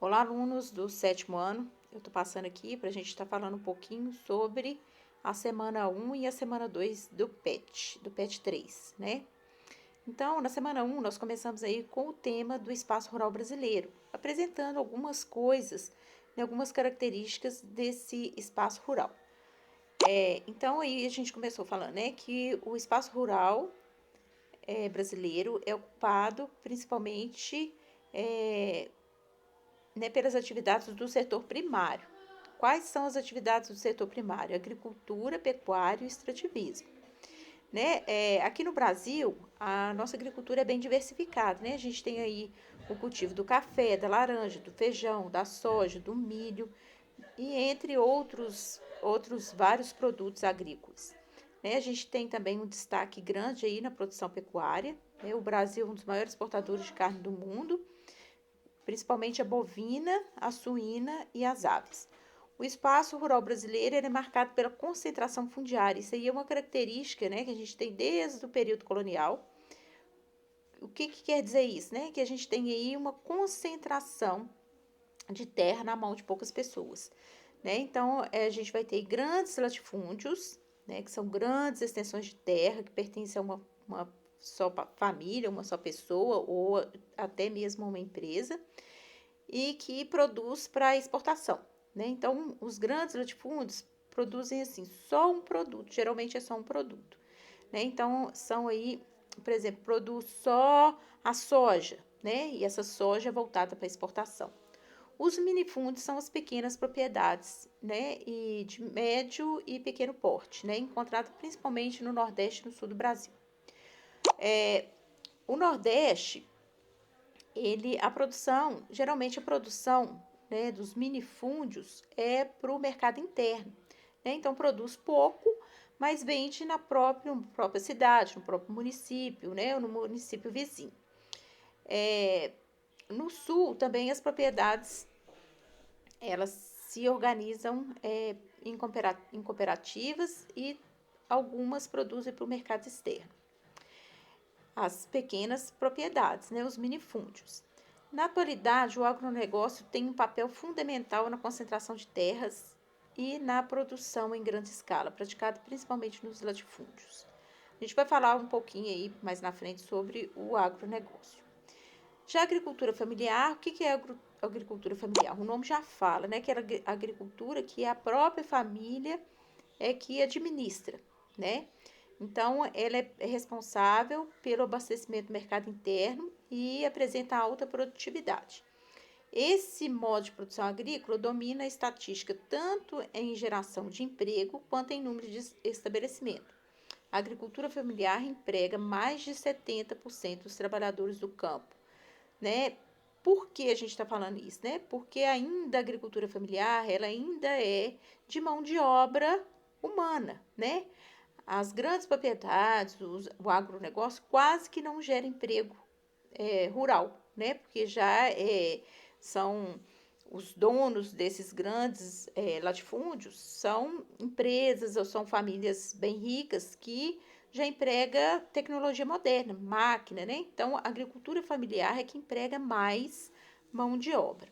Olá, alunos do 7º ano. Eu estou passando aqui para a gente estar falando um pouquinho sobre a semana 1 e a semana 2 do PET 3, né? Então, na semana 1, nós começamos aí com o tema do espaço rural brasileiro, apresentando algumas coisas, né, algumas características desse espaço rural. Então, aí a gente começou falando, né, que o espaço rural brasileiro é ocupado principalmente pelas atividades do setor primário. Quais são as atividades do setor primário? Agricultura, pecuária e extrativismo. Aqui no Brasil, a nossa agricultura é bem diversificada, né? A gente tem aí o cultivo do café, da laranja, do feijão, da soja, do milho e entre outros vários produtos agrícolas. A gente tem também um destaque grande aí na produção pecuária. O Brasil é um dos maiores exportadores de carne do mundo, principalmente a bovina, a suína e as aves. O espaço rural brasileiro é marcado pela concentração fundiária. Isso aí é uma característica, né, que a gente tem desde o período colonial. O que quer dizer isso? Que a gente tem aí uma concentração de terra na mão de poucas pessoas. Então, a gente vai ter grandes latifúndios, que são grandes extensões de terra que pertencem a uma só família, uma só pessoa ou até mesmo uma empresa, e que produz para exportação. Então, os grandes latifúndios produzem assim só um produto, geralmente é só um produto. Então, são aí, por exemplo, produz só a soja, e essa soja é voltada para exportação. Os minifúndios são as pequenas propriedades, e de médio e pequeno porte, encontradas principalmente no Nordeste e no Sul do Brasil. O Nordeste, geralmente a produção dos minifúndios é para o mercado interno. Então, produz pouco, mas vende na própria cidade, no próprio município, ou no município vizinho. No Sul, também as propriedades elas se organizam em cooperativas e algumas produzem para o mercado externo. As pequenas propriedades, os minifúndios. Na atualidade, o agronegócio tem um papel fundamental na concentração de terras e na produção em grande escala, praticada principalmente nos latifúndios. A gente vai falar um pouquinho aí mais na frente sobre o agronegócio. Já a agricultura familiar, o que é agricultura familiar? O nome já fala, que é a agricultura que a própria família que administra, Então, ela é responsável pelo abastecimento do mercado interno e apresenta alta produtividade. Esse modo de produção agrícola domina a estatística tanto em geração de emprego quanto em número de estabelecimento. A agricultura familiar emprega mais de 70% dos trabalhadores do campo, Por que a gente está falando isso, Porque ainda a agricultura familiar, ela ainda é de mão de obra humana, As grandes propriedades, o agronegócio quase que não gera emprego rural, Porque já são os donos desses grandes latifúndios, são empresas ou são famílias bem ricas que já emprega tecnologia moderna, máquina, Então, a agricultura familiar é que emprega mais mão de obra.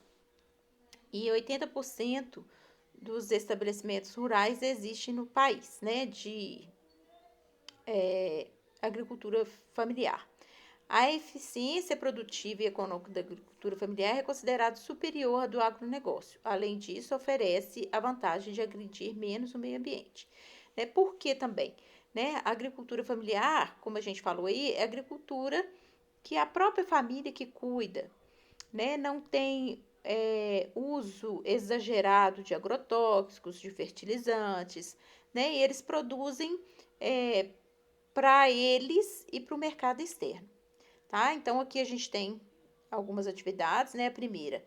E 80% dos estabelecimentos rurais existem no país, de agricultura familiar. A eficiência produtiva e econômica da agricultura familiar é considerada superior à do agronegócio. Além disso, oferece a vantagem de agredir menos o meio ambiente. Por que também? A agricultura familiar, como a gente falou aí, é agricultura que a própria família que cuida, não tem uso exagerado de agrotóxicos, de fertilizantes, e eles produzem para eles e para o mercado externo. Então, aqui a gente tem algumas atividades, A primeira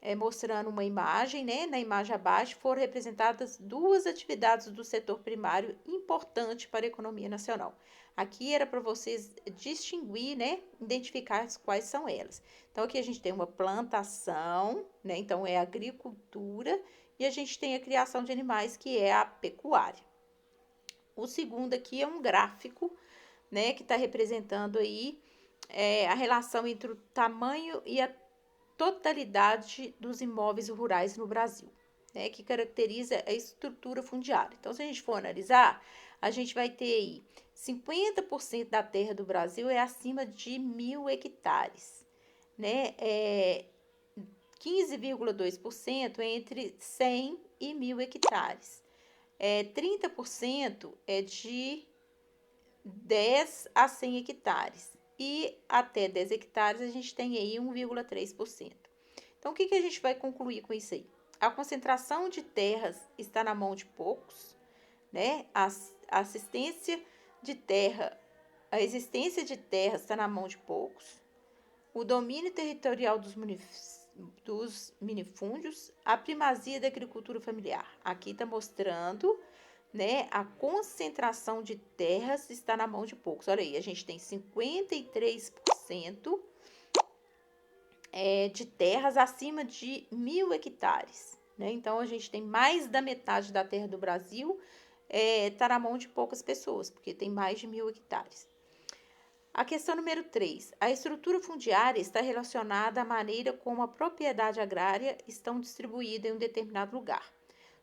é mostrando uma imagem, Na imagem abaixo foram representadas duas atividades do setor primário importantes para a economia nacional. Aqui era para vocês distinguir, Identificar quais são elas. Então, aqui a gente tem uma plantação, Então, é a agricultura, e a gente tem a criação de animais, que é a pecuária. O segundo aqui é um gráfico, que está representando aí a relação entre o tamanho e a totalidade dos imóveis rurais no Brasil, né, que caracteriza a estrutura fundiária. Então, se a gente for analisar, a gente vai ter aí 50% da terra do Brasil é acima de 1.000 hectares, né? 15,2% entre 100 e 1.000 hectares. 30% é de 10 a 100 hectares. E até 10 hectares a gente tem aí 1,3%. Então, o que a gente vai concluir com isso aí? A concentração de terras está na mão de poucos, né? A existência de terras está na mão de poucos. O domínio territorial dos minifúndios, a primazia da agricultura familiar. Aqui está mostrando, né, a concentração de terras está na mão de poucos. Olha aí, a gente tem 53% de terras acima de 1.000 hectares, né? Então, a gente tem mais da metade da terra do Brasil está na mão de poucas pessoas, porque tem mais de 1.000 hectares. A questão número 3. A estrutura fundiária está relacionada à maneira como a propriedade agrária estão distribuída em um determinado lugar.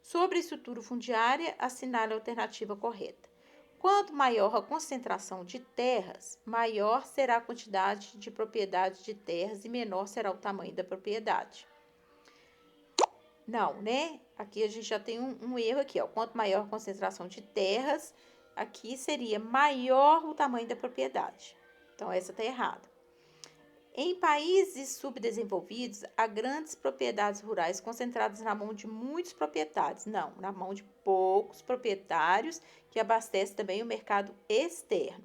Sobre a estrutura fundiária, assinale a alternativa correta. Quanto maior a concentração de terras, maior será a quantidade de propriedade de terras e menor será o tamanho da propriedade. Não, né? Aqui a gente já tem um erro aqui, ó. Quanto maior a concentração de terras, aqui seria maior o tamanho da propriedade. Então, essa está errada. Em países subdesenvolvidos, há grandes propriedades rurais concentradas na mão de muitos proprietários. Não, na mão de poucos proprietários, que abastece também o mercado externo.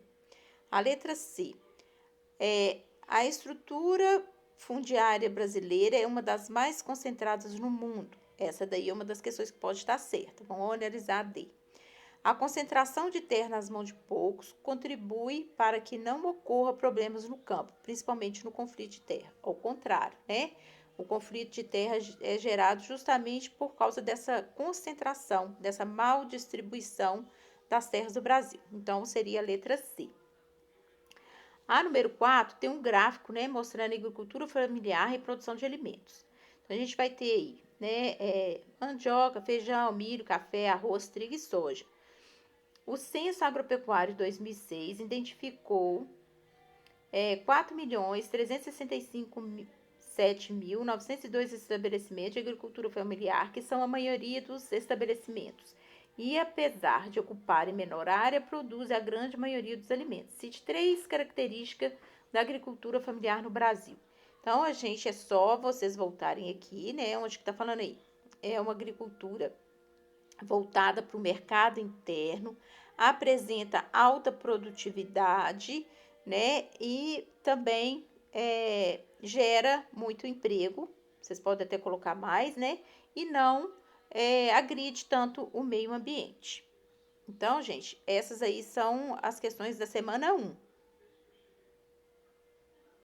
A letra C. A estrutura fundiária brasileira é uma das mais concentradas no mundo. Essa daí é uma das questões que pode estar certa. Vamos analisar a D. A concentração de terra nas mãos de poucos contribui para que não ocorra problemas no campo, principalmente no conflito de terra. Ao contrário, né? O conflito de terra é gerado justamente por causa dessa concentração, dessa mal distribuição das terras do Brasil. Então, seria a letra C. A número 4 tem um gráfico, né, mostrando a agricultura familiar e produção de alimentos. Então, a gente vai ter aí, né, mandioca, feijão, milho, café, arroz, trigo e soja. O Censo Agropecuário de 2006 identificou 4.365.007.902 estabelecimentos de agricultura familiar, que são a maioria dos estabelecimentos. E, apesar de ocuparem menor área, produzem a grande maioria dos alimentos. Cite 3 características da agricultura familiar no Brasil. Então, a gente é só vocês voltarem aqui, né? Onde que tá falando aí? É uma agricultura voltada para o mercado interno, apresenta alta produtividade, né? E também gera muito emprego. Vocês podem até colocar mais, né? E não agride tanto o meio ambiente. Então, gente, essas aí são as questões da semana 1.